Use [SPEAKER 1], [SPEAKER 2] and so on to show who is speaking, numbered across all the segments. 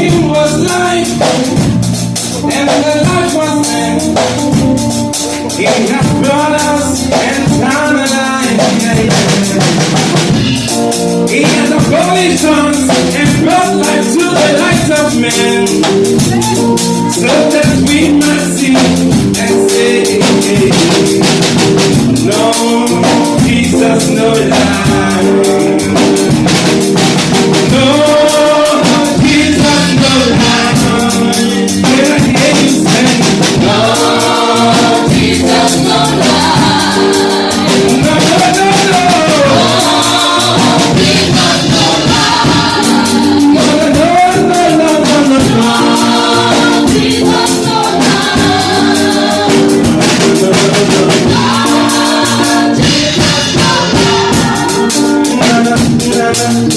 [SPEAKER 1] him was life, and the life was man. He has brought us eternal life. He has abolished us and brought life to the light of men, so that we might see and say, no, Jesus, no lie. No, Jesus, no lie. When I hear you say, no, Jesus, no lie. No, no, no, no. Jesus, no lie. No, no, no, no, no, no, no. Jesus, no lie. No, no, no, no.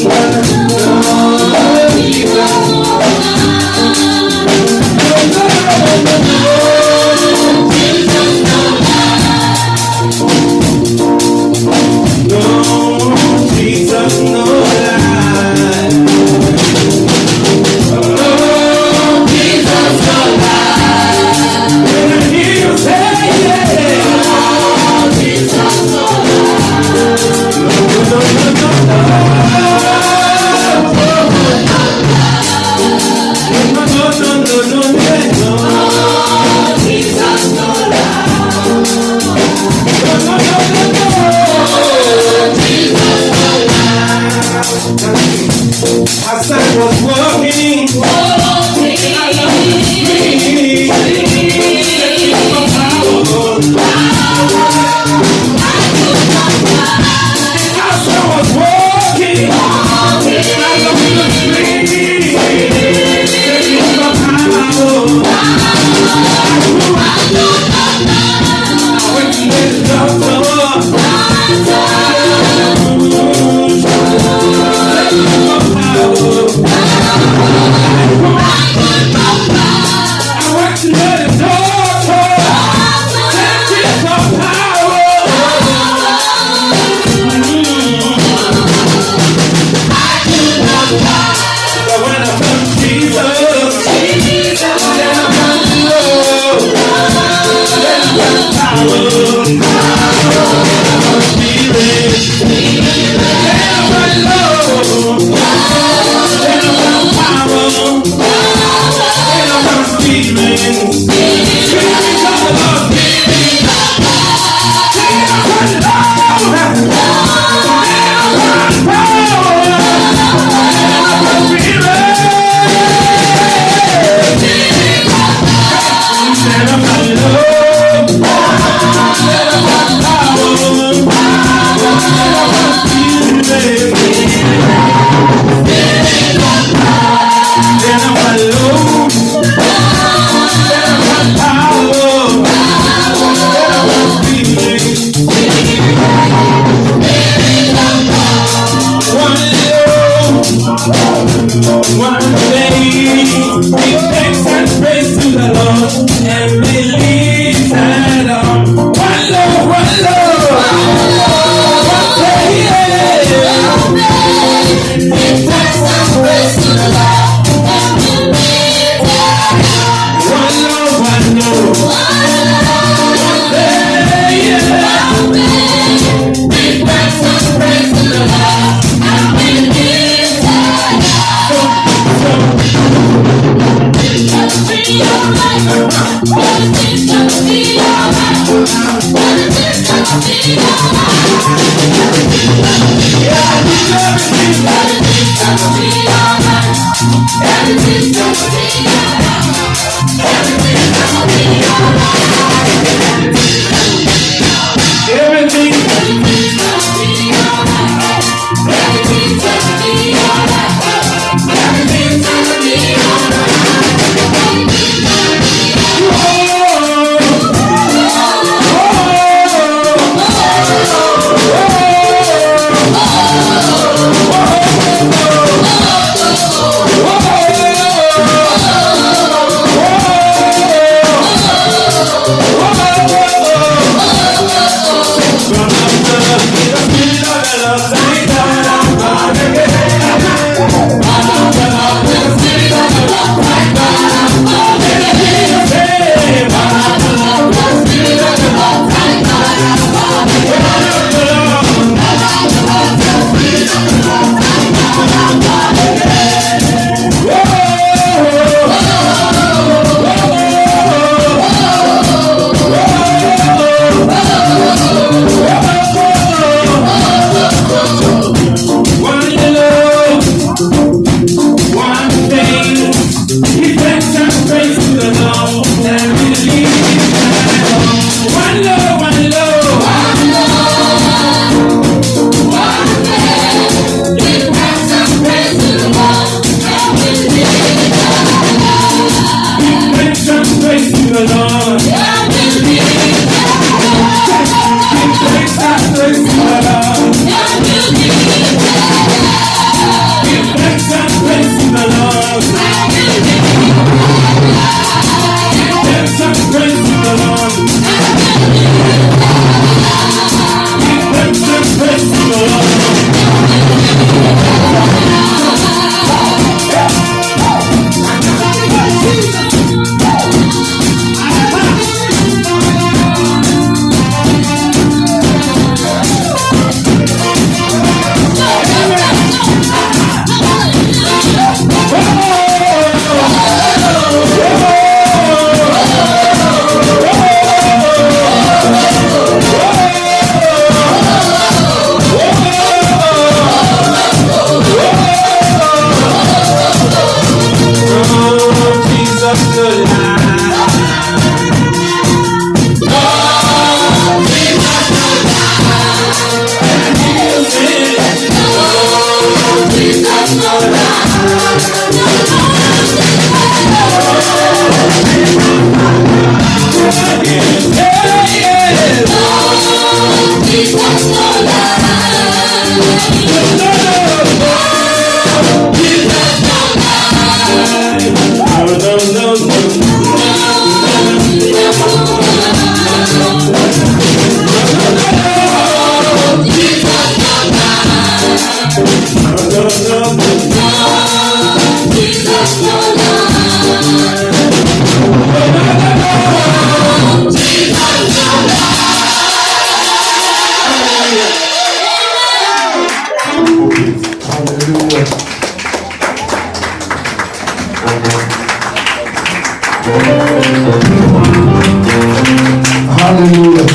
[SPEAKER 1] Hallelujah.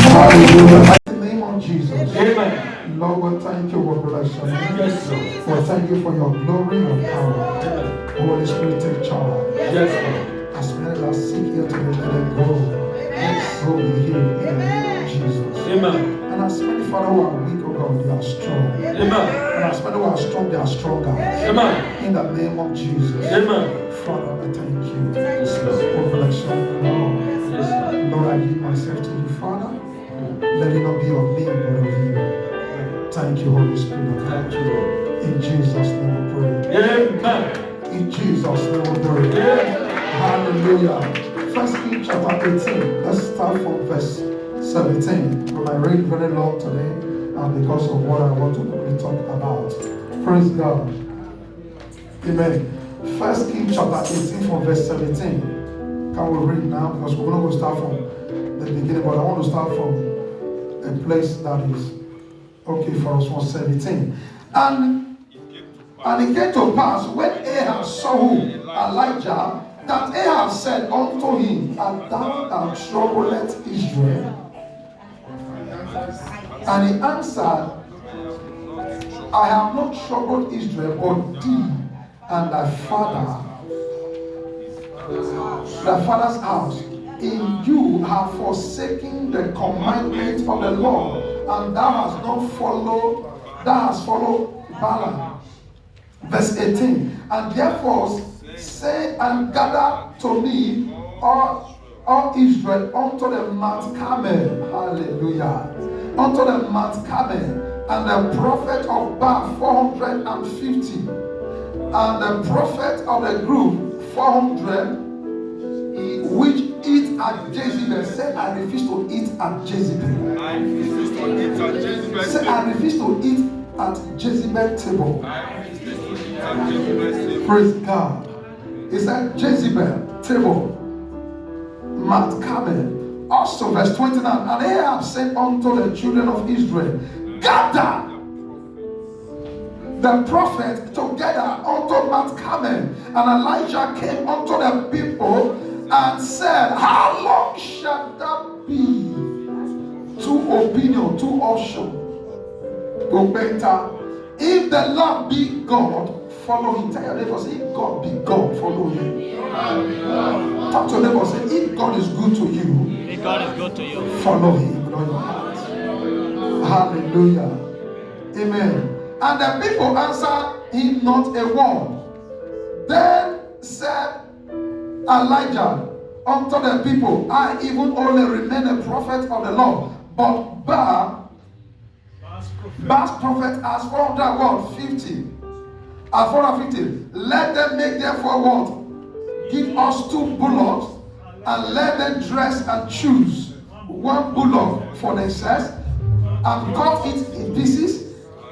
[SPEAKER 1] Hallelujah. In the name of Jesus. Amen. Lord, we thank you for blessing. Yes, Lord. We thank you for your glory and power. Amen. Holy Spirit, take charge. Yes, Lord. As many as seek here today, let them go. Yes. Go be healed in the name of Jesus. Amen. And as many, Father, who are weak, oh God, they are strong. Amen. And as many who are strong, they are stronger. Amen. In the name of Jesus. Amen. Father, I thank you. Yes, Lord. Oh, bless you, Lord. Yes, Lord. Lord, I give myself to you, Father. Let it not be of me, but of you. Thank you, Holy Spirit. Thank you, Lord. In Jesus' name we pray. Amen. In Jesus' name we pray. Amen. Hallelujah. First Kings chapter 18. Let's start from verse 17. But I read very long today, and because of what I want to quickly talk about. Praise God. Amen. First Kings chapter 18 from verse 17. Can we read now? Because we're not going to start from the beginning, but I want to start from a place that is okay for us, from 17. And it came to pass when Ahab saw who? Elijah, that Ahab said unto him, Art thou that troublest Israel? And he answered, I have not troubled Israel, but thee and thy father's house. In you have forsaken the commandment of the Lord, and thou hast followed Balaam. Verse 18. And therefore say and gather to me all Israel unto the Mount Carmel. Hallelujah. Unto the Mount Carmel, and the prophet of Baal 450. And the prophet of the group 400, which eat at Jezebel. Say, I refuse to eat at Jezebel. I refuse to eat at Jezebel. Say, I refuse to eat at Jezebel table. I refuse to eat at Jezebel table. Praise God. It's at Jezebel table. Mount Carmel. Also, verse 29. And Ahab said unto the children of Israel, gather the prophet together unto Mount Carmel. And Elijah came unto the people and said, how long shall that be? Two opinions, two options. Go better. If the Lord be God, follow him. Tell your neighbor, say, if God be God, follow him. Talk to your neighbor, say, if God is good to you, if God is good to you, follow him with all your heart. Hallelujah. Amen. And the people answered him not a word. Then said Elijah unto the people, I even only remain a prophet of the Lord, but Baal's prophet has 450. 450. Let them make therefore what? Give us 2 bullocks, and let them dress and choose 1 bullock for themselves, and cut it in pieces,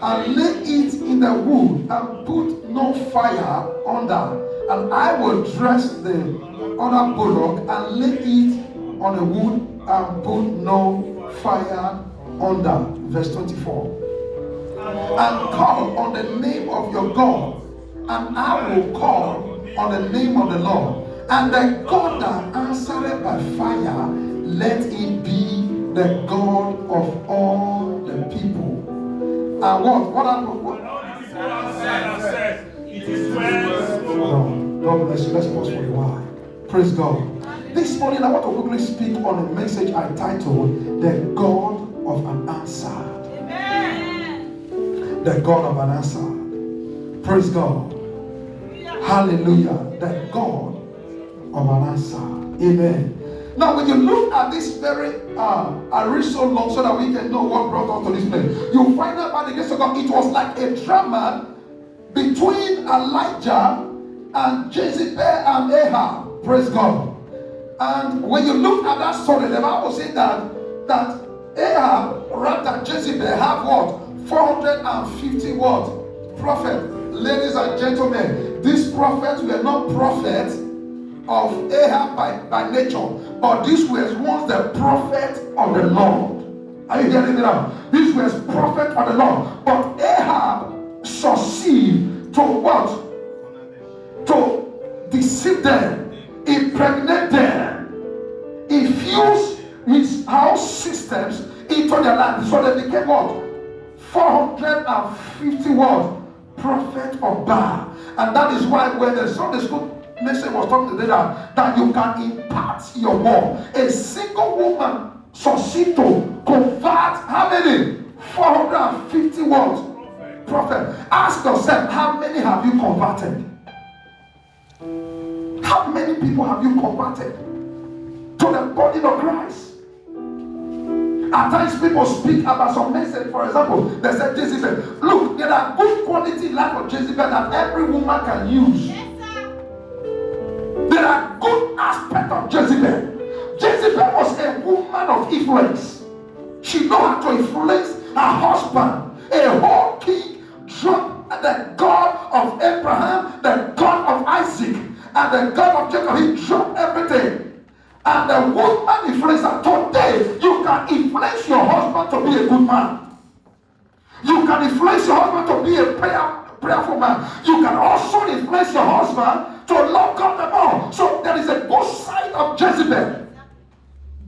[SPEAKER 1] and lay it in the wood, and put no fire under. And I will dress the other bullock, and lay it on the wood, and put no fire under. Verse 24. And call on the name of your God, and I will call on the name of the Lord. And the God that answered by fire, let it be the God of all the people. And what happened? It is well. God bless you. Let's pause for a while. Praise God. This morning I want to quickly speak on a message I titled, The God of an Answer. Amen. The God of an answer. Praise God. Hallelujah. The God of an answer. Amen. Now, when you look at this very, I read so long so that we can know what brought us to this place. You'll find out by the grace of God, it was like a drama between Elijah and Jezebel and Ahab. Praise God. And when you look at that story, the Bible says that Ahab, rather Jezebel, have what? 450 what? Prophet. Ladies and gentlemen, these prophets were not prophets of Ahab by nature, but this was once the prophet of the Lord. Are you hearing me now? This was prophet of the Lord. But Ahab succeeded to what? To deceive them, impregnate them. He fused his house systems into their land. So they became what? 450 what? Prophet of Baal. And that is why when the Sunday school message was talking today that you can impart your word. A single woman succeed to convert how many? 450 words. Prophet. Ask yourself, how many have you converted? How many people have you converted to the body of Christ? At times people speak about some message. For example, they said Jezebel. Look, there are good quality life of Jezebel that every woman can use. There are good aspects of Jezebel. Jezebel was a woman of influence. She knew how to influence her husband. A whole king dropped the God of Abraham, the God of Isaac, and the God of Jacob. He dropped everything. And the woman influenced her. Today, you can influence your husband to be a good man. You can influence your husband to be a prayerful man. You can also influence your husband to love God the more. So there is a good side of Jezebel.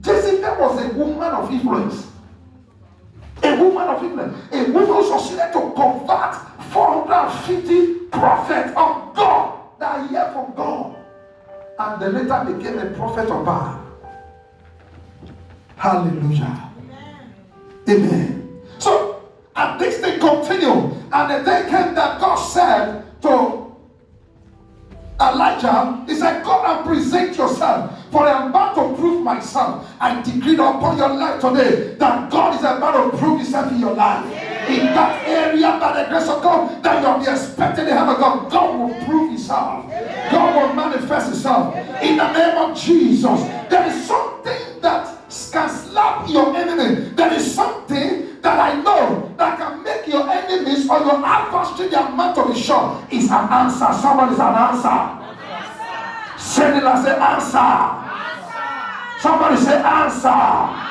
[SPEAKER 1] Jezebel was a woman of influence. A woman of influence. A woman who succeeded to convert 450 prophets of God that hear from God. And they later became a prophet of Baal. Hallelujah. Amen. So, and this thing continued. And the day came that God said to Elijah, he said, go and present yourself, for I am about to prove myself. I decree upon your life today that God is about to prove himself in your life. In that area, by the grace of God, that you'll be expecting the hand of God, God will prove himself. God will manifest himself. In the name of Jesus, there is something that can slap your enemy. There is something that I know that can make your enemies or your adversary their man to be sure. It's an answer. Someone is an answer. Say it like say answer. Somebody say answer.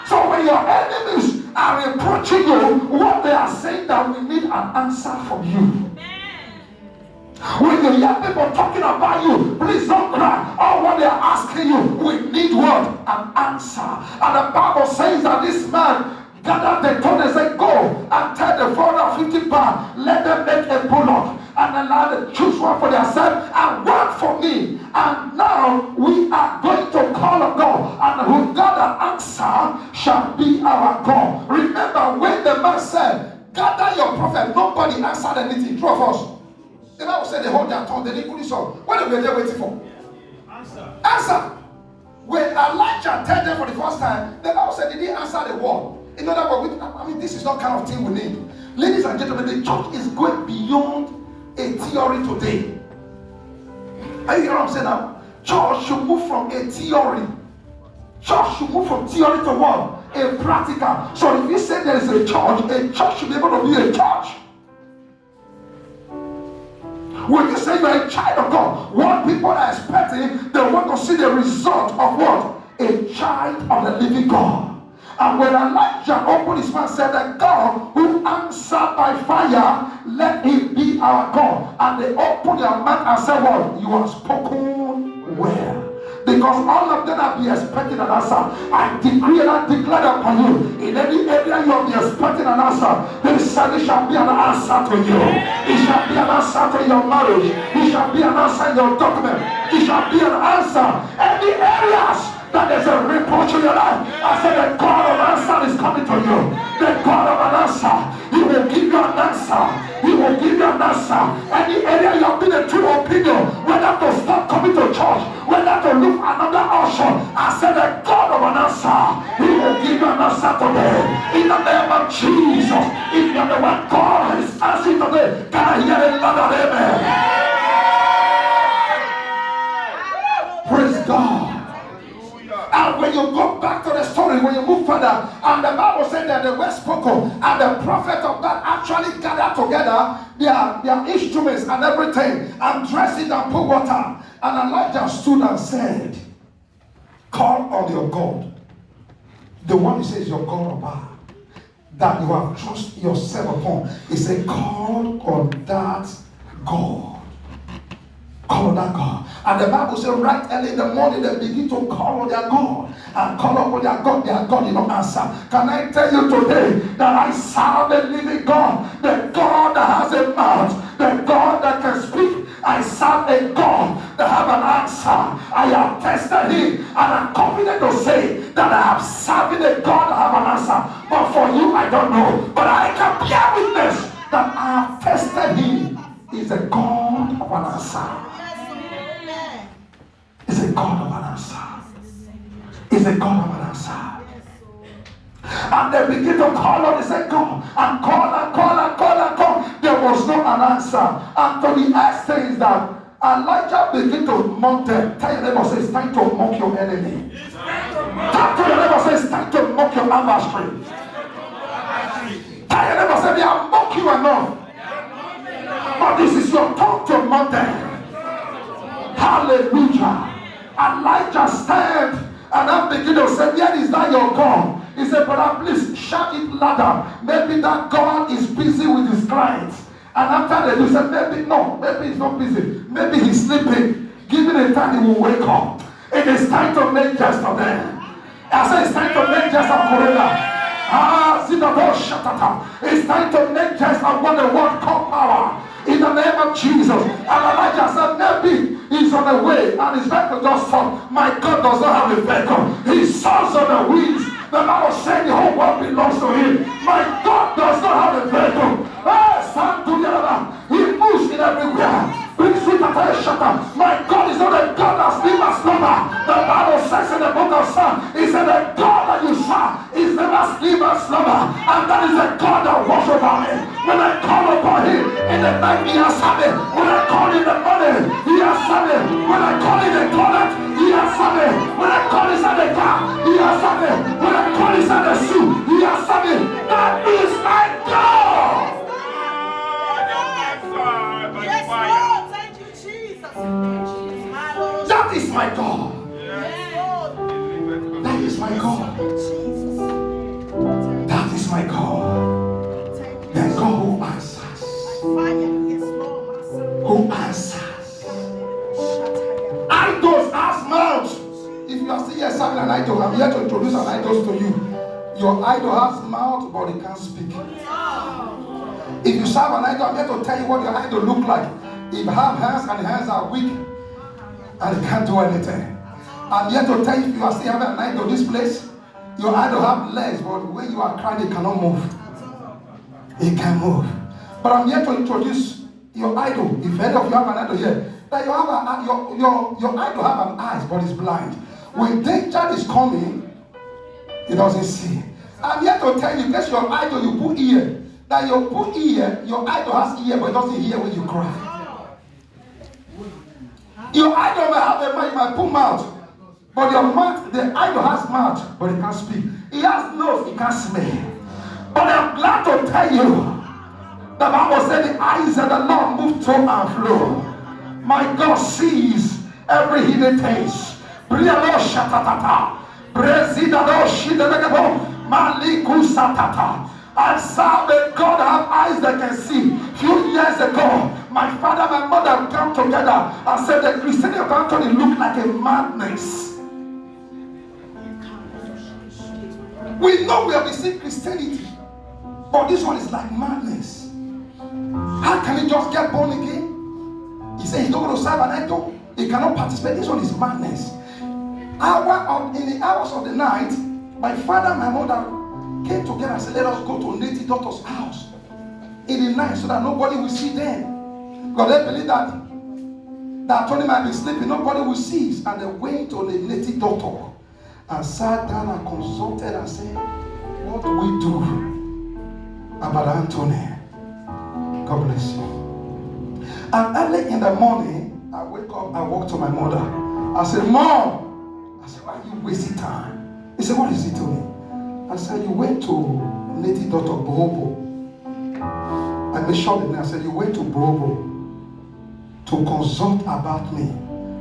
[SPEAKER 1] So when your enemies are reproaching you, what they are saying that we need an answer from you. When you hear people talking about you, please don't cry. All what they are asking you, we need what? An answer. And the Bible says that this man gathered the tongue and said, go and tell the 450 pounds, let them make a bullock and allow them to choose one for themselves and one for me. And now we are going to call on God, and who God an answer shall be our God. Remember when the man said, gather your prophet, nobody answered anything. Two of us. The Bible said they hold their tongue, they didn't put this on. What were they waiting for? Answer. When Elijah told them for the first time, the Bible said they didn't answer the word. In other words, I mean, this is not kind of thing we need. Ladies and gentlemen, the church is going beyond a theory today. Are you hearing what I'm saying now? Church should move from a theory. Church should move from theory to what? A practical. So if you say there is a church should be able to be a church. When you say you are a child of God, what people are expecting, they want to see the result of what? A child of the living God. And when Elijah opened his mouth and said that God who answered by fire, let him be our God. And they opened their mouth and said, what? You have spoken well. Because all of them have been expecting an answer. I decree and I declare upon you, in any area you have been expecting an answer, there shall be an answer to you. It shall be an answer to your marriage. It shall be an answer in your document. It shall be an answer. Any areas that there's a reproach in your life, I said the God of answer is coming to you. The God of an answer, he will give you an answer. He will give you an answer. Any area you have been a true opinion, whether to stop coming to church, whether to look another option, I said the God of an answer, he will give you an answer today. In the name of Jesus, if you're the one God is answering today, can I hear a lot of amen? Praise God. And when you go back to the story, when you move further, and the Bible said that they were spoken, and the prophet of God actually gather together their instruments and everything and dress it and put water. And Elijah stood and said, call on your God. The one he says your God Abba, that you have trust yourself upon. He said, call on that God. Call on that God. And the Bible says right early in the morning they begin to call on their God. And call upon their God did not answer. Can I tell you today that I serve the living God, the God that has a mouth, the God that can speak. I serve a God that have an answer. I have tested him and I'm confident to say that I have served a God that have an answer. But for you, I don't know. But I can bear witness that I have tested him. He's a God of an answer. He's a God of an answer. He's a God of an answer. And they begin to call on, they say, God, and call and call and call and call. There was no an answer. And to the extent that Elijah began to mock them. Tell your neighbor, say, it's time to mock your enemy. Tell your neighbor, say, it's time to mock your adversary. Tell your neighbor, say, they are mock you enough. But this is your time to mock them. Hallelujah. Elijah stand and I begin to say, where is that your God? He said, brother, please shout it louder. Maybe that God is busy with his clients. And after they do say, maybe no, maybe he's not busy. Maybe he's sleeping. Given a time he will wake up. It is time to make jest of them. I say it's time to make jest of Corona. It's time to make jest of what the word called power. In the name of Jesus. And Elijah said, maybe he's on the way and his vehicle just stopped. My God does not have a vehicle. He soars on the winds. The Bible said the whole world belongs to him. My God does not have a vehicle. Stand together. He moves in everywhere. My God is not a God that sleeps and slumber. The Bible says in the book of Psalms, he said the God that you serve is never sleep and slumber. And that is the God that watches over me. When I call upon him in the night, he answers me. When I call in the morning, he answers me. When I call in the toilet, he answers me. When I call inside the car, he answers me. When I call inside the shoe, he answers me. That is my God.
[SPEAKER 2] Yes, Lord. Thank you, Jesus.
[SPEAKER 1] That is my God. That is my God. That is my God. The God who answers. Who answers. Idols has mouths. If you are still here serving an idol, I'm here to introduce an idol to you. Your idol has mouth, but it can't speak. If you serve an idol, I'm here to tell you what your idol look like. If you have hands and the hands are weak and it can't do anything. I'm here to tell you, if you are still having an idol this place, your idol have legs, but when you are crying, it cannot move. It can move. But I'm here to introduce your idol. If any of you have an idol here, that you have your idol have an eyes, but it's blind. When danger is coming, it doesn't see. I'm here to tell you, that's your idol, you put ear. That you put ear, your idol has ear, but it doesn't hear when you cry. Your idol may have a mouth, you might put mouth. But your mouth, the idol has mouth, but it can't speak. He has nose, he can't smell. But I'm glad to tell you, the Bible said the eyes of the Lord move to and fro. My God sees every hidden thing. And serve a God that have eyes that can see. Few years ago, my father and my mother came together and said the Christianity of Anthony looked like a madness. We know we have received Christianity, but this one is like madness. How can he just get born again? He said he's not going to serve an idol. He cannot participate. This one is madness. In the hours of the night, my father and my mother came together and said, let us go to native doctor's house in the night so that nobody will see them. Because they believe that Tony might be sleeping, nobody will see. And they went to the native doctor and sat down and consulted and said, what do we do about Anthony? God bless you. And early in the morning, I wake up, I walk to my mother. I said, Mom, I said, why are you wasting time? He said, what is it to me? I said, you went to native doctor Bohobo I mentioned it and I said, you went to Brogo to consult about me.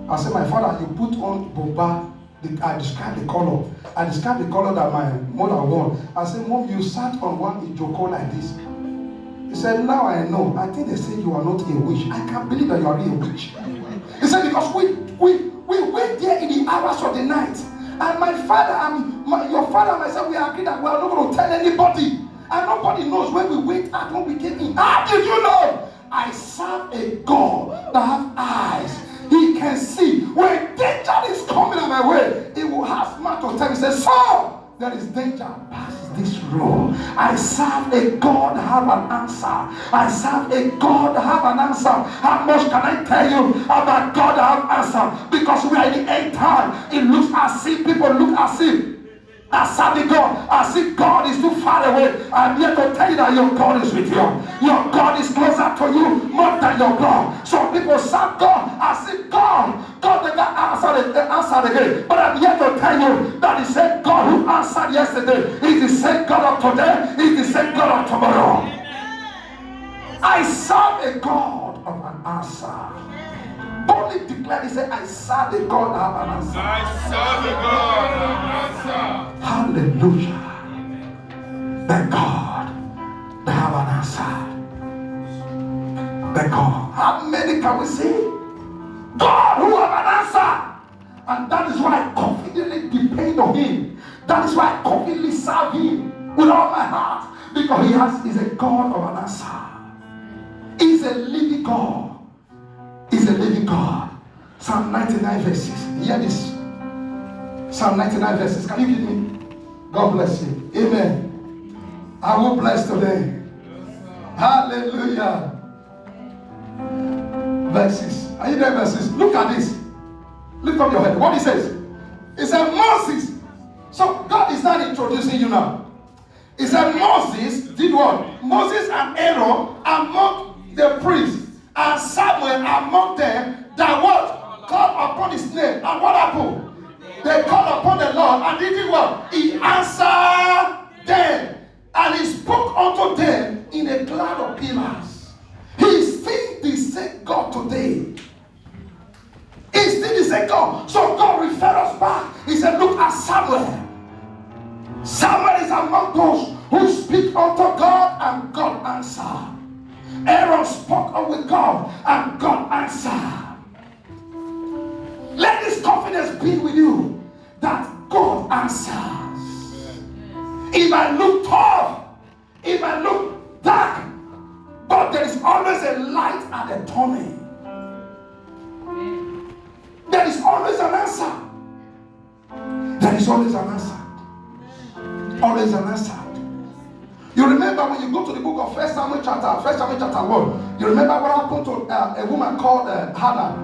[SPEAKER 1] I said, my father, you put on boba. I described the color. I described the color that my mother wore. I said, Mom, you sat on one ijoko like this. He said, now I know. I think they say you are not a witch. I can't believe that you are a witch. He said, because we went there in the hours of the night. And my father and your father and myself, we agreed that we are not going to tell anybody. And nobody knows when we went out, when we came in. How did you know? I serve a God that has eyes. He can see. When danger is coming on my way, he will have man to tell me, say, Saul, there is danger past this road. I serve a God that have an answer. I serve a God that have an answer. How much can I tell you about God that have answer? Because we are in the end time. It looks as if people look as if serving God, as if God is too far away. I'm here to tell you that your God is with you. Your God is closer to you more than your God. Some people serve God as if God did not answer again. But I'm here to tell you that the same God who answered yesterday is the same God of today, is the same God of tomorrow. I serve a God of an answer. Boldly declare, he said, I serve a God that have an answer.
[SPEAKER 2] I serve a God that have an answer.
[SPEAKER 1] Hallelujah. The God that have an answer. The God. How many can we see? God who have an answer. And that is why I confidently depend on him. That is why I confidently serve him with all my heart. Because he is a God of an answer. He's a living God. Is a living God. Psalm 99 verses. Hear this. Psalm 99 verses. Can you give me? God bless you. Amen. I will bless today. Hallelujah. Verses. Are you there? Verses. Look at this. Lift up your head. What he says. He said Moses. So God is not introducing you now. He said Moses did what? Moses and Aaron among the priests. And Samuel among them that what? Called upon his name. And what happened? They called upon the Lord and he did what? He answered them. And he spoke unto them in a cloud of pillars. He is still the same God today. He's still the same God. So God referred us back. He said, look at Samuel. Samuel is among those who speak unto God and God answered. Aaron spoke up with God and God answered. Let this confidence be with you that God answers. It might look tough, it might look dark, but there is always a light at the tunnel. There is always an answer. There is always an answer. Always an answer. You remember when you go to the book of 1 Samuel chapter 1, you remember what happened to a woman called Hannah.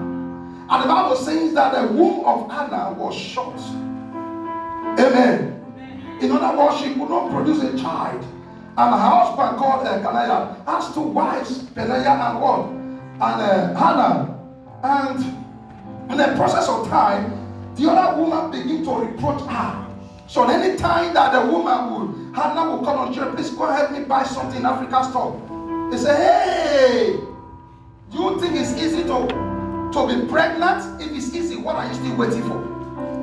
[SPEAKER 1] And the Bible says that the womb of Hannah was shut. Amen. In other words, she could not produce a child. And her husband called Kanaya has two wives, Peninnah and what? And Hannah. And in the process of time, the other woman began to reproach her. So any time that the woman Hannah will call on children, please go and help me buy something in Africa store. They say, hey, do you think it's easy to be pregnant? If it's easy, what are you still waiting for?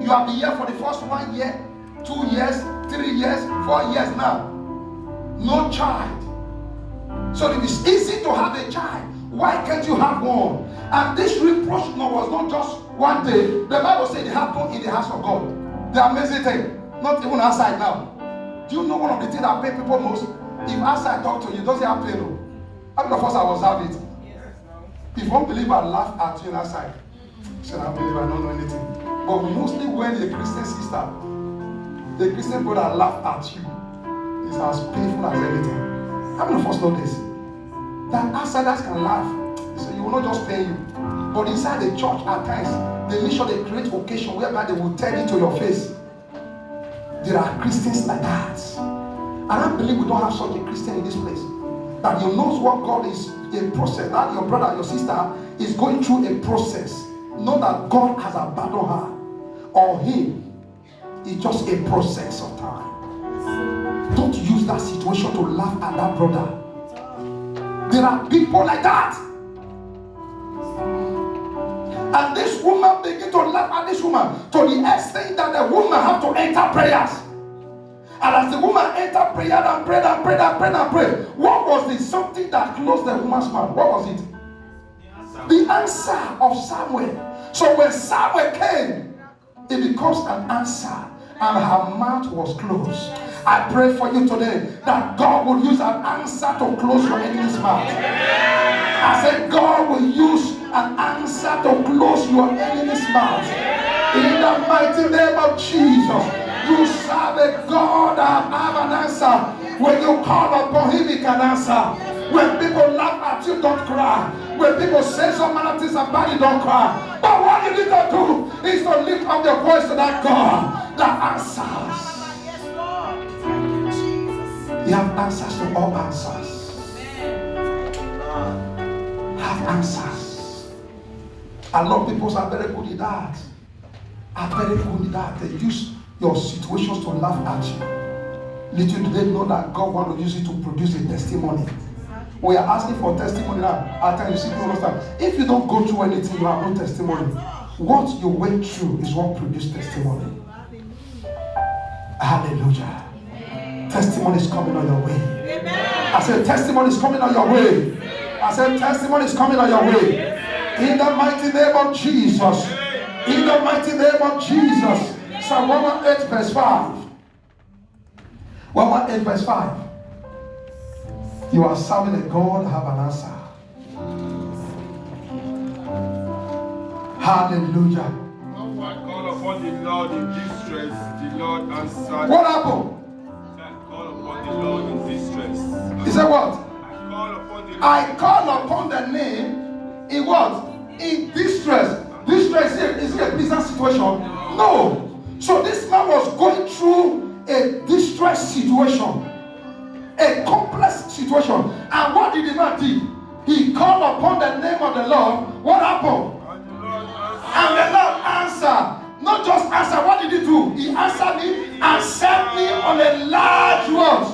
[SPEAKER 1] You have been here for the first 1 year, 2 years, 3 years, 4 years now. No child. So if it's easy to have a child, why can't you have one? And this reproach was not just one day. The Bible said it happened in the house of God. The amazing thing. Not even outside now. Do you know one of the things that pay people most? If outside talk to you, doesn't have pain. How many of us have observed it? If one believer laugh at you outside, say, I believe I don't know anything. But mostly when a Christian sister, the Christian brother laugh at you, it's as painful as anything. How many of us know this? That outsiders can laugh. So you will not just pay you. But inside the church at times, they make sure they create occasion whereby they will tell it to your face. There are Christians like that. And I believe we don't have such a Christian in this place. That you knows what God is a process. That your brother, your sister is going through a process. Not that God has abandoned her or him. It's just a process of time. Don't use that situation to laugh at that brother. There are people like that. And this woman began to laugh at this woman to the extent that the woman had to enter prayers. And as the woman entered prayer and prayed and prayed and prayed and prayed, what was the something that closed the woman's mouth? What was it? The answer of Samuel. So when Samuel came, it becomes an answer, and her mouth was closed. I pray for you today that God will use an answer to close your enemy's mouth. I said God will use an answer to close your enemy's mouth. In the mighty name of Jesus. You serve a God that have an answer. When you call upon him, he can answer. When people laugh at you, don't cry. When people say some manner of things about you, don't cry. But what you need to do is to lift up your voice to that God that answers. You have answers to all answers. Have answers. A lot of people are very good at that. Are very good at that. They use your situations to laugh at you. Little do they know that God wants to use it to produce a testimony. We are asking for testimony now. At times you see people understand. If you don't go through anything, you have no testimony. What you went through is what produced testimony. Hallelujah. Testimony is coming on your way. I said testimony is coming on your way. I said testimony is coming on your way. In the mighty name of Jesus. In the mighty name of Jesus. Psalm 118 verse 5. 118 verse 5. You are serving a God, have an answer. Hallelujah.
[SPEAKER 2] I call upon the Lord in distress. The Lord answered.
[SPEAKER 1] What happened?
[SPEAKER 2] I call upon the Lord in distress.
[SPEAKER 1] He said what?
[SPEAKER 2] I
[SPEAKER 1] call upon the name in what? In distress. Distress is it a pleasant situation? No. So this man was going through a distress situation, a complex situation. And what did the man do? He called upon the name of the Lord. What happened? And the Lord answered. Not just answer, what did he do? He answered me and set me on a large road.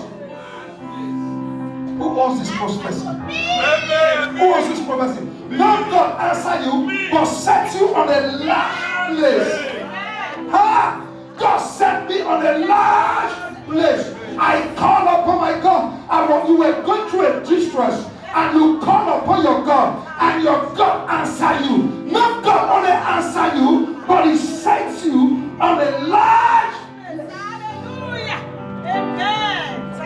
[SPEAKER 1] Who owns this prophecy? Who owns this prophecy? Not God answer you, but set you on a large place. God set me on a large place. I call upon my God. And when you were going through a distress, and you call upon your God, and your God answer you. Not God only answer you, but he sets you on a large. Hallelujah.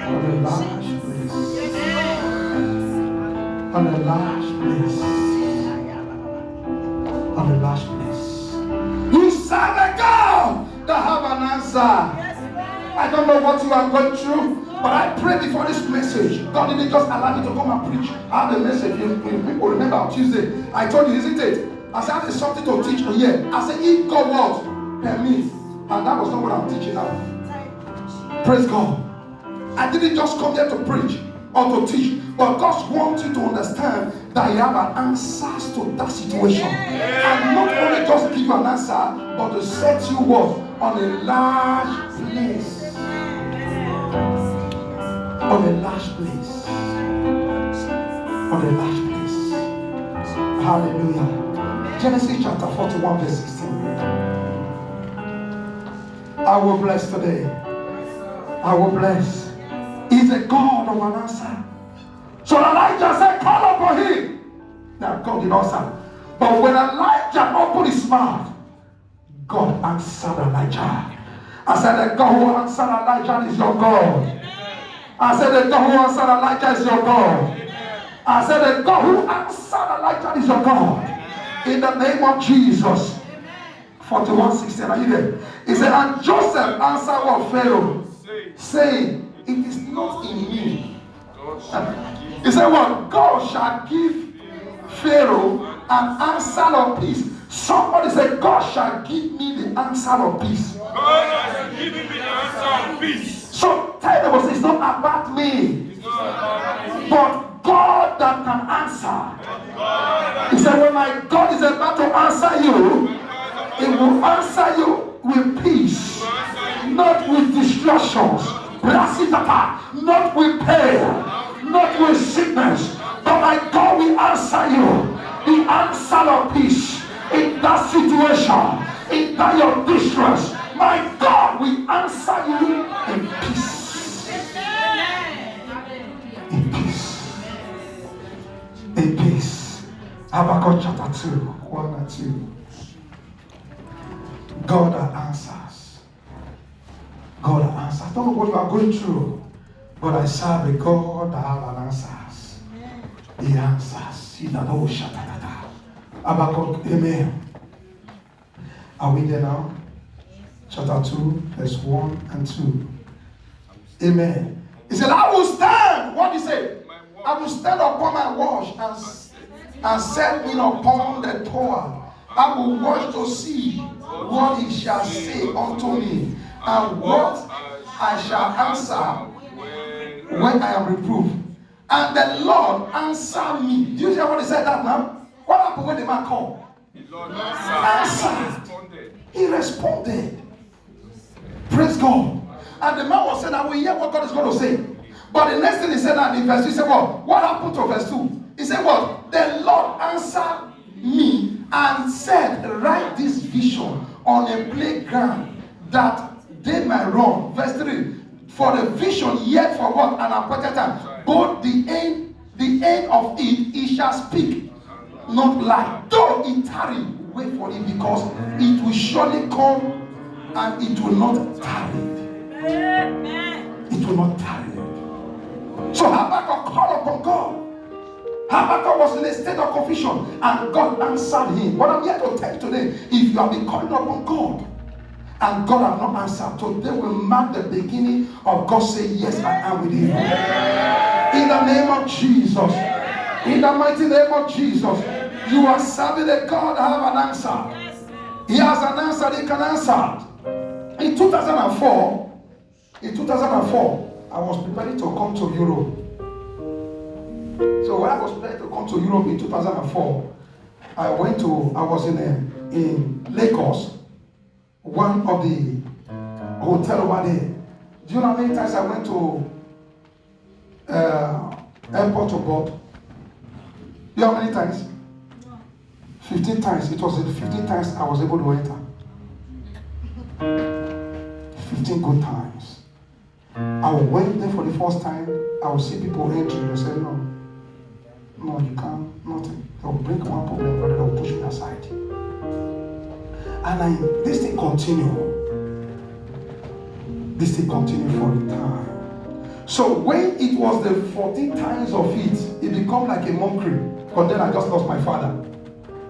[SPEAKER 1] On a large place. On a large place. On a large place. You serve a God that have an answer. I don't know what you are going through, but I pray before this message. God didn't just allow me to come and preach. I have a message. People remember on Tuesday, I told you, isn't it? I said, there's something to teach here. I said, if God was permit, and that was not what I'm teaching now. Praise God. I didn't just come here to preach or to teach, but God wants you to understand that you have an answer to that situation. And not only just give you an answer, but to set you what? On a large place. On a large place. On a large place. Hallelujah. Genesis chapter 41 verse 16. I will bless today. I will bless. He's a God of an answer. So Elijah said, call upon him. Now God did answer. But when Elijah opened his mouth, God answered Elijah. I said, the God who answered Elijah is your God. I said, the God who answered Elijah is your God. I said, the God who answered Elijah is your God. In the name of Jesus. 41:16. Are you there? He said, and Joseph answered what Pharaoh, saying, it is not in me. He said, what? God shall give Pharaoh an answer of peace. Somebody said, God shall give me the answer of peace.
[SPEAKER 2] God shall give me the answer of peace.
[SPEAKER 1] So tell them, it's not about me, but God that can answer. He said, when my God is about to answer you, He will answer you with peace, not with destructions, not with pain, not with sickness, But my God will answer you. The answer of peace in that situation, in that your distress. My God will answer you in peace. In peace. In peace. Habakkuk chapter 2, 1 and 2. God that answers. God that answers. I don't know what you are going through, but I serve a God that has an answers. He answers. He that oh shatatata. Habakkuk, amen. Are we there now? Chapter 2, verse 1 and 2. Amen. He said, I will stand. What did he say? I will stand upon my watch and set me upon the tower. I will watch to see what he shall say unto me, and what I shall answer when I am reproved. And the Lord answered me. Do you hear what he said that now? What happened when the man called?
[SPEAKER 2] The Lord
[SPEAKER 1] Answered. He responded. Praise God. And the man was saying, I will hear what God is going to say. But the next thing he said, and in verse 2, he said, what happened to verse 2? He said, what? The Lord answered me and said, write this vision on a playground that they might run. Verse 3, for the vision yet for what? An appointed time. Both the end of it, he shall speak, not lie. Though it tarry, wait for it, because it will surely come and it will not tarry. It will not tarry. So Habakkuk called upon God. Habakkuk was in a state of confusion, and God answered him. What I'm here to tell you today, if you have been calling upon God and God has not answered, today will mark the beginning of God saying, yes, I am with you. In the name of Jesus. In the mighty name of Jesus. You are serving a God that have an answer. He has an answer, he can answer. In 2004, I was preparing to come to Europe. So when I was preparing to come to Europe in 2004, I was in Lagos, one of the hotel over there. Do you know how many times I went to airport to board? You know how many times? 15 times. It was the 15 times I was able to enter. 15 good times. I went there for the first time. I would see people entering. They said, no, you can't, nothing. They'll bring one problem, but they'll push me aside. And this thing continued. This thing continued for a time. So when it was the 14 times of it became like a mockery. But then I just lost my father.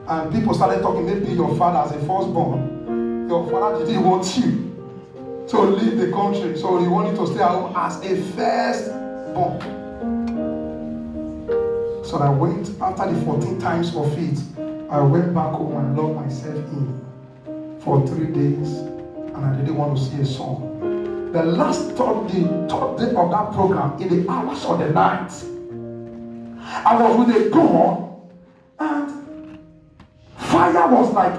[SPEAKER 1] And people started talking, maybe your father as a firstborn, your father didn't want you to leave the country. So he wanted to stay at home as a firstborn. So I went, after the 14 times of it, I went back home and locked myself in for 3 days. And I didn't want to see a son. The third day of that program, in the hours of the night, I was with a gun, and fire was like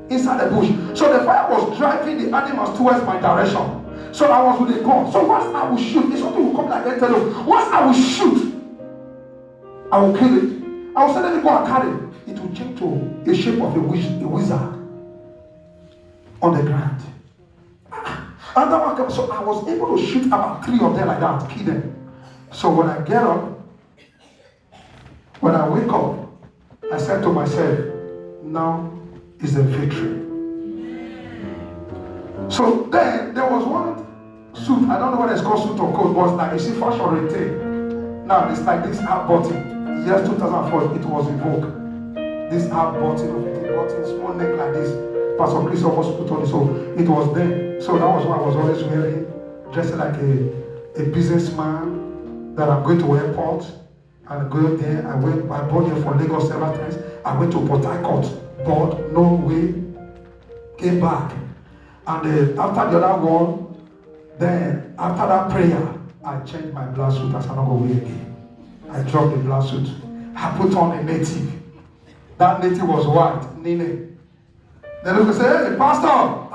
[SPEAKER 1] inside the bush. So the fire was driving the animals towards my direction. So I was with a gun. So once I will shoot, if something will come like that, once I will shoot, I will kill it. I will send it go and carry it. It will change to a shape of a wizard on the ground. And so I was able to shoot about 3 of them like that, kill them. So when I get up, when I wake up, I said to myself, now is the victory. So then there was one suit, I don't know whether it's called suit or coat, but like you see fashion retail. Now it's like this half button. Year 2004, it was in vogue. This half button of it, button, small neck like this. Pastor Chris almost put on it, so it was there. So that was what I was always wearing, dressed like a businessman, that I'm going to airport and going there. I bought here for Lagos several times. I went to Port Harcourt, bought, no way, came back. And after the other one, then after that prayer, I changed my black suit. I said, I'm not going to wear again. I dropped the black suit. I put on a native. That native was white, Nene. Then they say, hey, Pastor,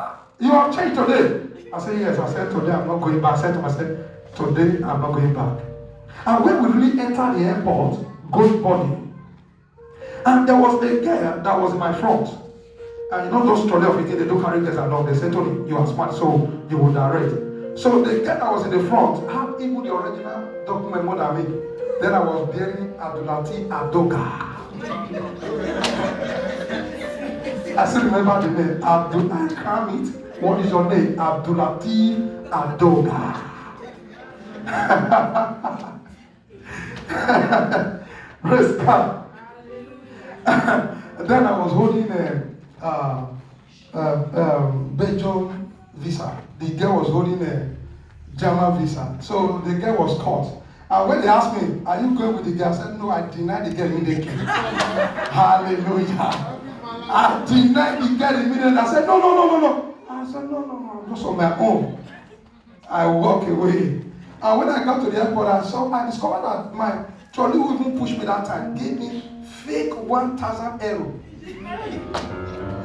[SPEAKER 1] you have changed today. I said, yes. I said, today I'm not going back. I said to myself, today I'm not going back. And when we really entered the airport, good body. And there was a girl that was in my front. And you know those trolley of it, they don't carry girls along. They said, Tony, you are smart, so you will direct. So the girl that was in the front had even the original document more than me. Then I was bearing Abdulatif Adoga. I still remember the name. I cram it. What is your name? Abdulatif Adoga. Praise God. Then I was holding a Belgium visa. The girl was holding a German visa. So the girl was caught. And when they asked me, are you going with the girl? I said, no, I denied the girl immediately. Hallelujah. I denied the girl immediately. I said, no. I said, no, I'm just on my own. I walk away. And when I got to the airport, I discovered that my trolley who even pushed me that time gave me fake 1,000 euro.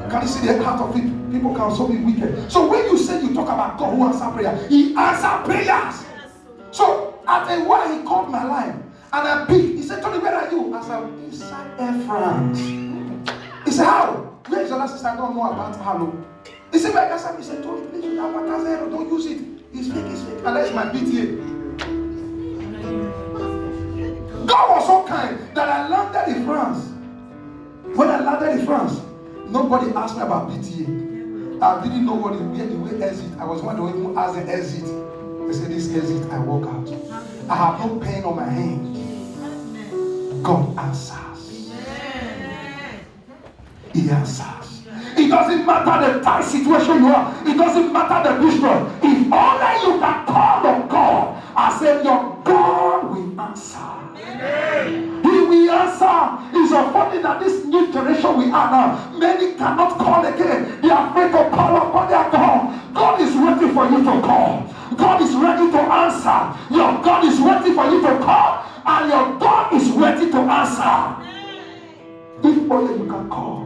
[SPEAKER 1] Can you see the heart of it? People can so be wicked. So when you say you talk about God who answers prayer, He answers prayers. So at a while He called my line and I picked. He said, Tony, where are you? I said, inside Air France. He said, how? Where is your last sister? I don't know about hello. He said, where I said, Tony, please, you have 1,000 euro. Don't use it. It's fake. And that's my BTA. God was so kind that I landed in France. When I landed in France, nobody asked me about BTA. I didn't know where the way exit. I was wondering who asked the exit. They said, this exit, I walk out. I have no pain on my hand. God answers. He answers. It doesn't matter the tight situation you are. It doesn't matter the distance. If only you can call on God, I said, your God will answer. Amen. He will answer. It's so funny that this new generation we are now, many cannot call again. They are afraid to call upon their God. God is waiting for you to call. God is ready to answer. Your God is waiting for you to call, and your God is ready to answer. If only you can call.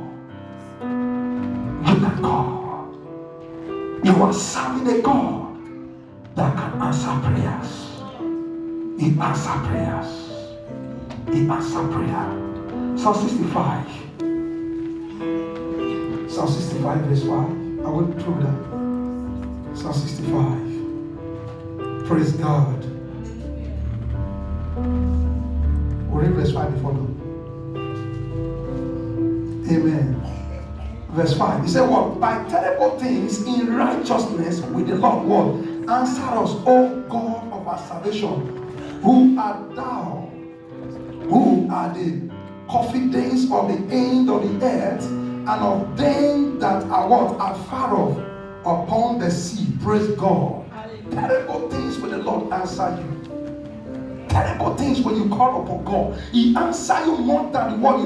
[SPEAKER 1] You can call. You are serving a God that can answer prayers. He answers prayers. He answers prayer. Psalm 65. Psalm 65 verse 5. I went through that. Psalm 65. Praise God. We'll read verse 5 before that. Amen. Verse 5. He said, what? By terrible things in righteousness with the Lord will answer us, O God of our salvation. Who art thou? Who are the confidence of the end of the earth, and of them that are what? Are far off upon the sea. Praise God. Terrible things when the Lord answer you. Terrible things when you call upon God. He answers you more than the more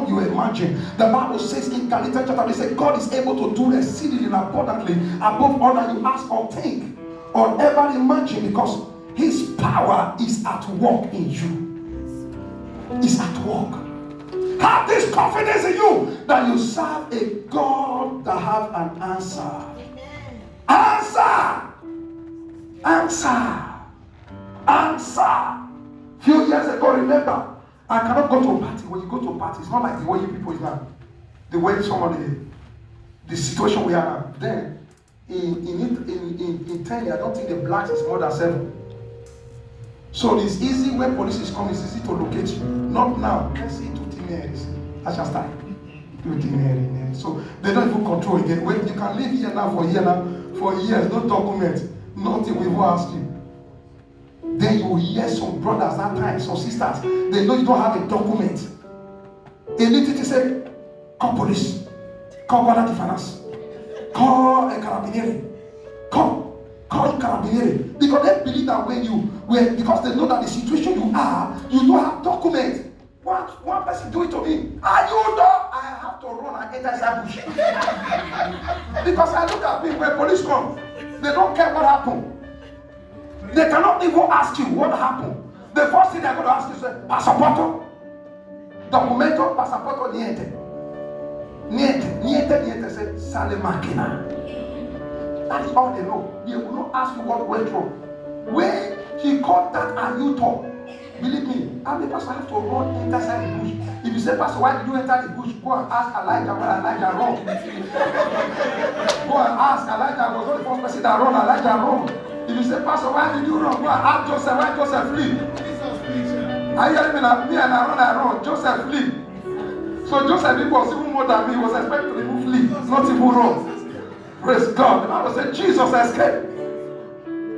[SPEAKER 1] you imagine. The Bible says in Galatians chapter 3, says God is able to do exceedingly abundantly above all that you ask or think or ever imagine, because His power is at work in you. Is at work. Have this confidence in you that you serve a God that have an answer. Answer. Few years ago, remember, I cannot go to a party. When you go to a party, it's not like the way you people is now. The way somebody, the situation we are now. Then, in 10 years, I don't think the blacks is more than 7. So it's easy when police is coming, it's easy to locate you. Not now. Let's see 2 years. I shall start. 2 years. So they don't even control again. When you can live here now for years, no document, nothing we will ask you. Then you will hear some brothers that time, some sisters, they know you don't have a document. They need to say, call police, call Guardia de Finance, call a carabinieri, call carabinieri. Because they believe that because they know that the situation you don't have document. One person do it to me. You know, I have to run and enter that bush. Because I look at me when police come, they don't care what happened. They cannot even ask you what happened. The first thing they're going to ask you is, passaporto, documento, passaporto, niente. Niente, say, sale máquina. That's all they know. They will not ask you what went wrong. When he called that Ayuto, Believe me, how many pastor have to run inside the bush? If you say, Pastor, why did you enter the bush? Go and ask Elijah where Elijah run. Go and ask Elijah was not the first person that run. Elijah run. If you say, Pastor, why did you run? Go and ask Joseph why Joseph flee. Are you hearing me now? Me and I run. Joseph flee. So Joseph was even more than me. He was expected to even flee, not even run. Praise God. The Bible said Jesus escaped.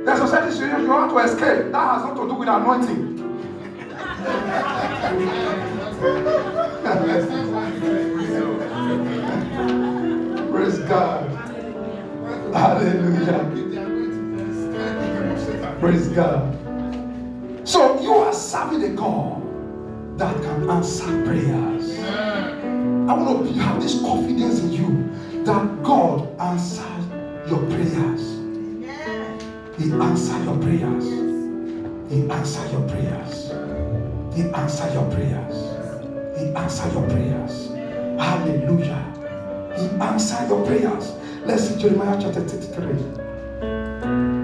[SPEAKER 1] There's a certain situation you have to escape. That has nothing to do with anointing. Praise God. Hallelujah. Praise God. So you are serving a God that can answer prayers. I want to have this confidence in you that God answers your prayers. He answers your prayers. He answers your prayers. He answers your prayers. He answers your prayers. Hallelujah. He answers your prayers. Let's see Jeremiah chapter 33.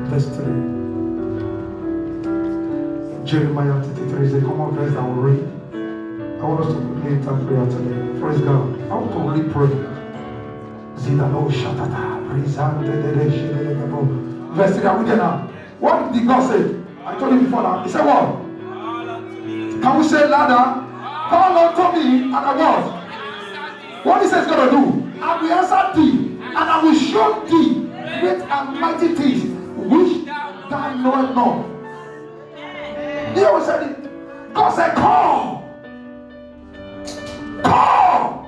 [SPEAKER 1] Verse 3. Jeremiah 33 is a common verse that we'll read. I want us to quickly enter prayer today. Praise God. I want to really pray. Zidano Shatata. Verse 3, are we there now? What did God say? I told you before now. He said what? Can we say louder? Call unto me and I was. What he says going to do? I will answer thee and I will show thee great and mighty things which thou knowest not. He always said it. God said, call. Call.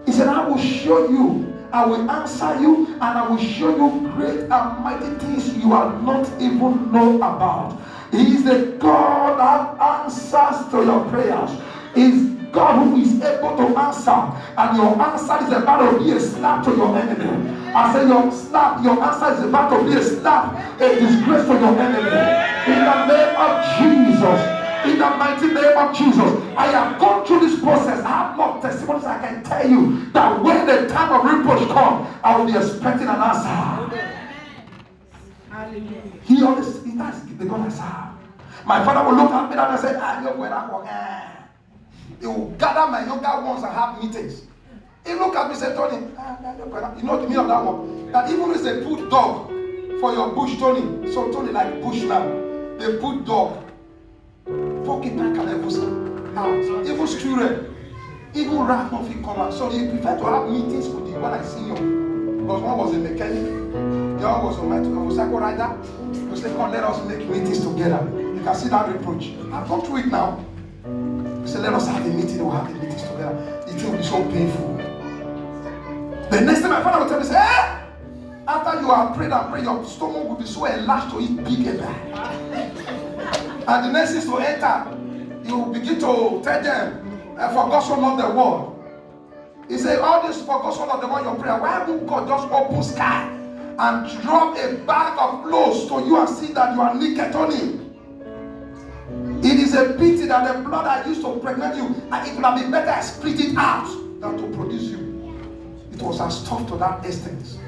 [SPEAKER 1] He said, I will show you. I will answer you and I will show you great and mighty things you are not even know about. He is the God that answers to your prayers. He is God who is able to answer, and your answer is about to be a slap to your enemy. I say your answer is about to be a slap, a disgrace to your enemy. In the name of Jesus. In the mighty name of Jesus, I have gone through this process. I have more testimonies I can tell you that when the time of reproach comes, I will be expecting an answer. Hallelujah. He always, that's the God I serve. My father will look at me and say, you're going to work. He will gather my younger ones and have meetings. He look at me and say, Tony, you know the meaning of that one? That even if they put dog for your bush, Tony, so Tony like bush now, they put dog. Porcupine can ever see out. Even children, even rat don't fit come out. So they prefer to have meetings with the one I see you. Because one was a mechanic, the other was a motorcycle rider. They say, come, let us make meetings together. You can see that reproach. I've gone through it now. They say, let us have a meeting, we'll have the meetings together. It will be so painful. The next time my father will tell me, say, after you have prayed and prayed, your stomach will be so enlarged to eat big and and the next is to enter. You begin to tell them, for God so loved the world. He said, all this for God so loved the world, your prayer. Why won't God just open sky and drop a bag of clothes to you and see that you are naked on it? It is a pity that the blood I used to pregnant you, and it would have been better I split it out than to produce you. It was as tough to that extent.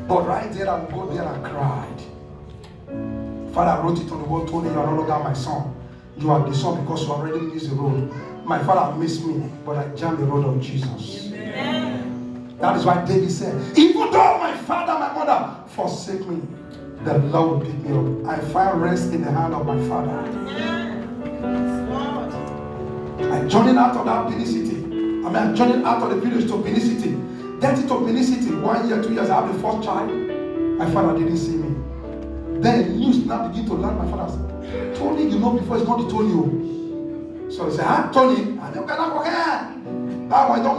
[SPEAKER 1] But right there, I would go there and cried. Father wrote it on the wall, told me, you are no longer my son. You are the son because you already missed the road. My father missed me, but I jammed the road of Jesus. Amen. That is why David said, even though my father, my mother forsake me, the Lord will pick me up. I find rest in the hand of my father. I journeyed out of that Benin City. I journeyed out of the village to Benin City. Get it to Benin City. 1 year, 2 years, I have the first child. My father didn't see me. Then news now begin to land. My father said, Tony, you know before it's not the Tony. So he said, Tony, I don't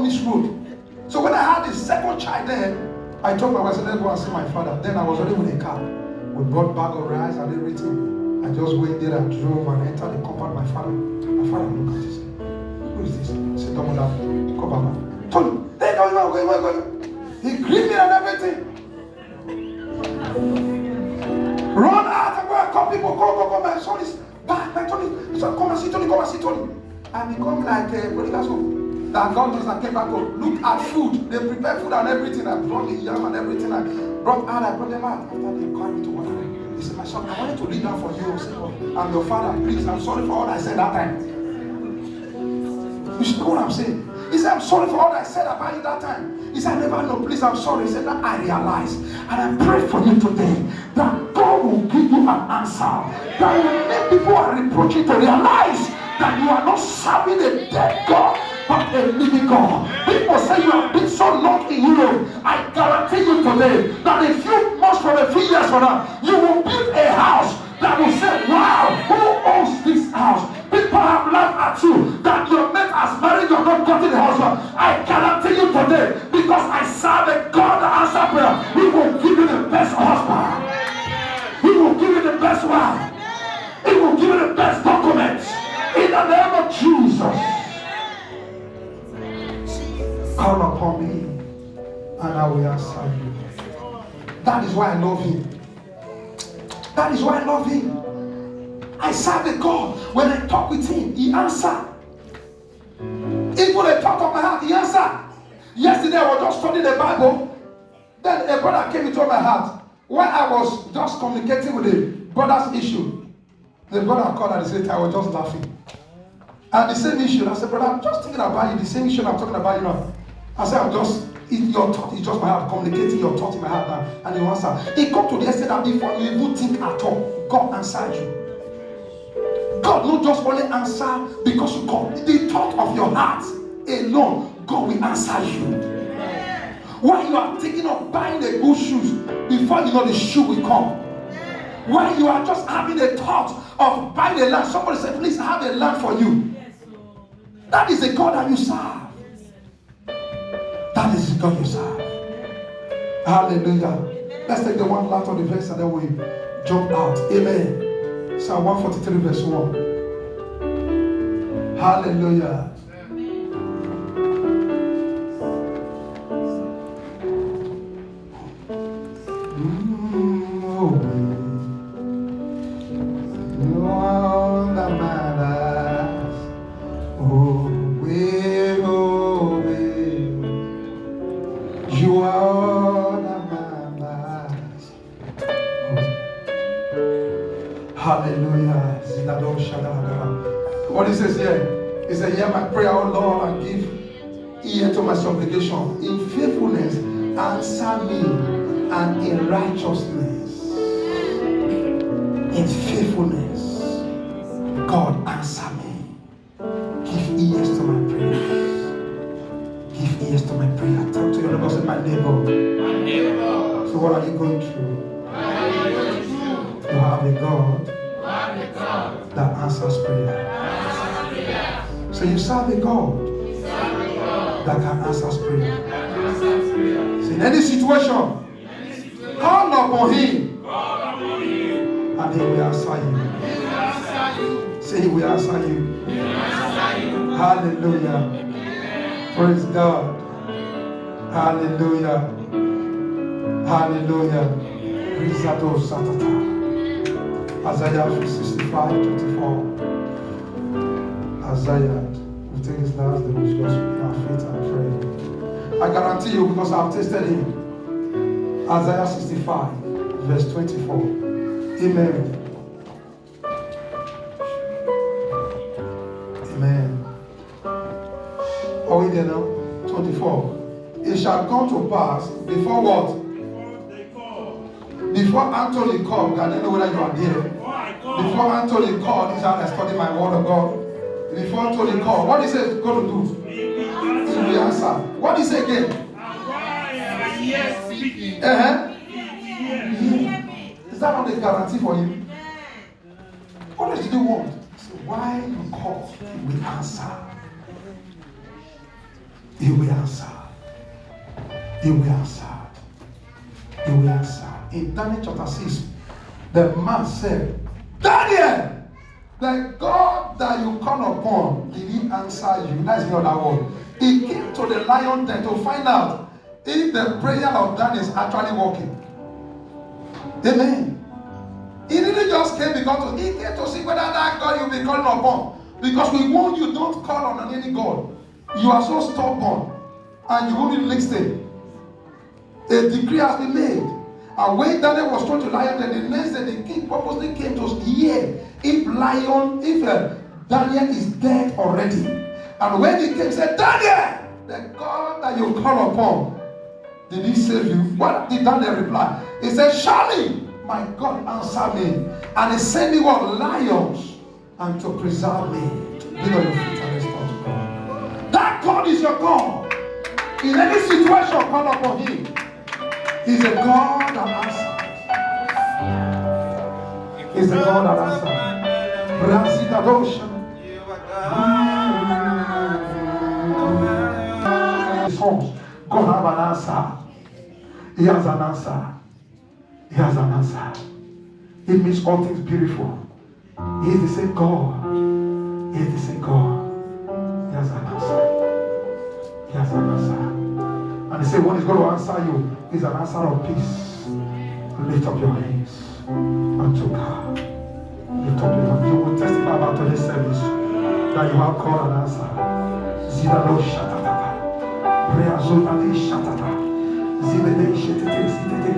[SPEAKER 1] miss road. So when I had the second child then, I told my wife, I said, let's go and see my father. Then I was already with a car. We brought bag of rice and everything. I just went there and drove and entered the compound. My father looked at it. Who is this? I said, don't that. Come back. Tony, they don't know where we're going. He greeted me and everything. Run out and go and call people. Go. My son is back. My Tony. So come and see Tony. And become like that God just came back home. Look at food. They prepare food and everything. I brought the yam and everything. I brought them out. After they called me to water. He said, my son, I wanted to read that for you. I said, oh, I'm your father. Please, I'm sorry for all I said that time. You should know what I'm saying. He said, I'm sorry for all I said about you that time. He said, I never know. Please, I'm sorry. He said, that I realize. And I pray for you today that God will give you an answer. That will make people who are reproaching to realize that you are not serving a dead God, but a living God. People say you have been so long in Europe. I guarantee you today that a few months from a few years from now, you will build a house that will say, wow, who owns this house? People have laughed at you that your mate has married, you're not getting a husband. I guarantee you today, because I serve a God that answers prayer. He will give you the best husband. He will give you the best wife. He will give you the best documents. In the name of Jesus. Call upon me and I will answer you. That is why I love him. That is why I love him. I serve a God. When I talk with him, he answers. Even the thought of my heart, he answers. Yesterday I was just studying the Bible. Then a brother came into my heart. While I was just communicating with the brother's issue, the brother called at the same time. I was just laughing. And the same issue, I said, brother, I'm just thinking about you. The same issue I'm talking about you now. I said, your thought is just my heart, communicating your thought in my heart now. And you answer. It got to the extent that before you even think at all, God answered you. God not just only answer because you come. The thought of your heart alone, God will answer you. While you are thinking of buying the good shoes, before you know the shoe will come. While you are just having a thought of buying a land, somebody said, please have a land for you. That is the God that you serve. That is the God you serve. Hallelujah. Let's take the one last of the verse and then we jump out. Amen. Psalm 143 verse 1. Hallelujah. What he says here, he said, hear my prayer, O Lord, and give ear to my supplication. In faithfulness, answer me, and in righteousness. In faithfulness, God answer me. Give ears to my prayers. Give ears to my prayer. Talk to your neighbor, say, my neighbor. My neighbor. So what are you going through? You have a God that answers prayer. So you serve a God that can answer prayer. So in any situation, call upon him and he will answer you. Say he will answer you. Hallelujah. Praise God. Hallelujah. Hallelujah. Isaiah 65:24. Isaiah, we take his last, they will just have faith and pray. I guarantee you, because I've tasted him. Isaiah 65, verse 24. Amen. Amen. Are we there now? 24. It shall come to pass before what? Before Anthony called, I don't know whether you are there. Before Anthony called, he said, I study my word of God. Before Anthony called, what is it going to do? He will answer. What is it again? Is that not a guarantee for you? What else do you want? So why you call, he will answer. He will answer. He will answer. He will answer. In Daniel chapter 6, the man said, Daniel, the God that you call upon, did he answer you? That's the other word. He came to the lion den to find out if the prayer of Daniel is actually working. Amen. He didn't just came because he came to see whether that God you'll be calling upon. Because we warn you, don't call on any God. You are so stubborn and you won't listen. A decree has been made. And when Daniel was told to lion, then the next day the king purposely came to hear if Daniel is dead already. And when he came, said, Daniel, the God that you call upon, did he save you? What did Daniel reply? He said, surely my God answered me, and he sent me what? Lions, and to preserve me. Be on your feet and respond to God. That God is your God. In any situation, call upon him. He's a God that answers. He's a God that answers. God have an answer. He has an answer. He has an answer. It makes all things beautiful. He is the same God. He is the same God. He has an answer. He has an answer. And he said, when he's going to answer you, it's an answer of peace. Lift up your hands unto God. Lift up your hands. You will testify about today's service that you have called an answer. Zidalo shatata. Prayer zonali shatata. Zidede shetete zidede.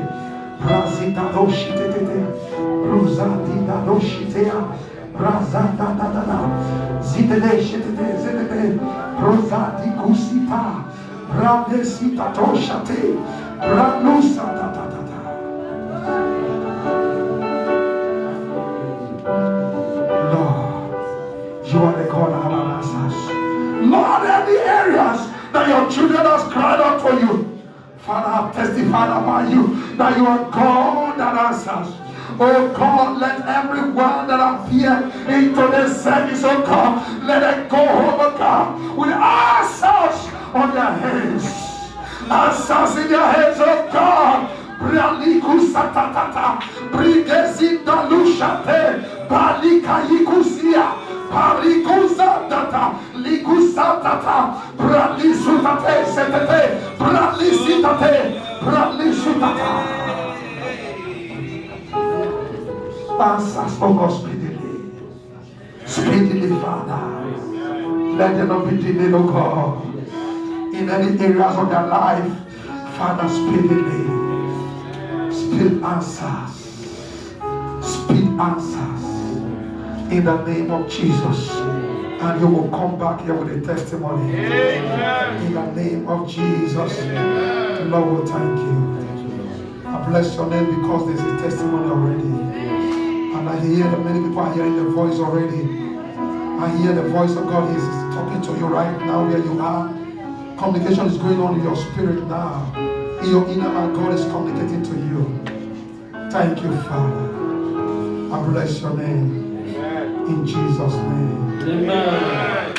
[SPEAKER 1] Brazidado shetete. Bruzadidado shetea. Brazadadadada. Zidede shetete zidede. Brozadikusita. Bradesita toshate. Branusa tatata. Lord, you are the God of our answers. Lord, any areas that your children has cried out for you, Father, I've testified about you that you are God that answers. Oh God, let everyone that appear into this service, oh God, let them go home, oh God, with answers on their heads. Answers in their heads, oh God. Braliku satatata, brigezinda lushate, balika yikusia, parikuza data, likusatata, bralisutate, setete, bralisitate, bralisutata. Answers, oh God, speedily. Speedily, Father. Let them not be delayed, oh God. In any areas of their life, Father, speedily. Speed answers. Speed answers. In the name of Jesus. And you will come back here with a testimony. Amen. In the name of Jesus. Amen. Lord, we thank you. I bless your name because there's a testimony already. And I hear that many people are hearing the voice already. I hear the voice of God is talking to you right now where you are. Communication is going on in your spirit now. In your inner man, God is communicating to you. Thank you, Father. I bless your name. In Jesus' name. Amen.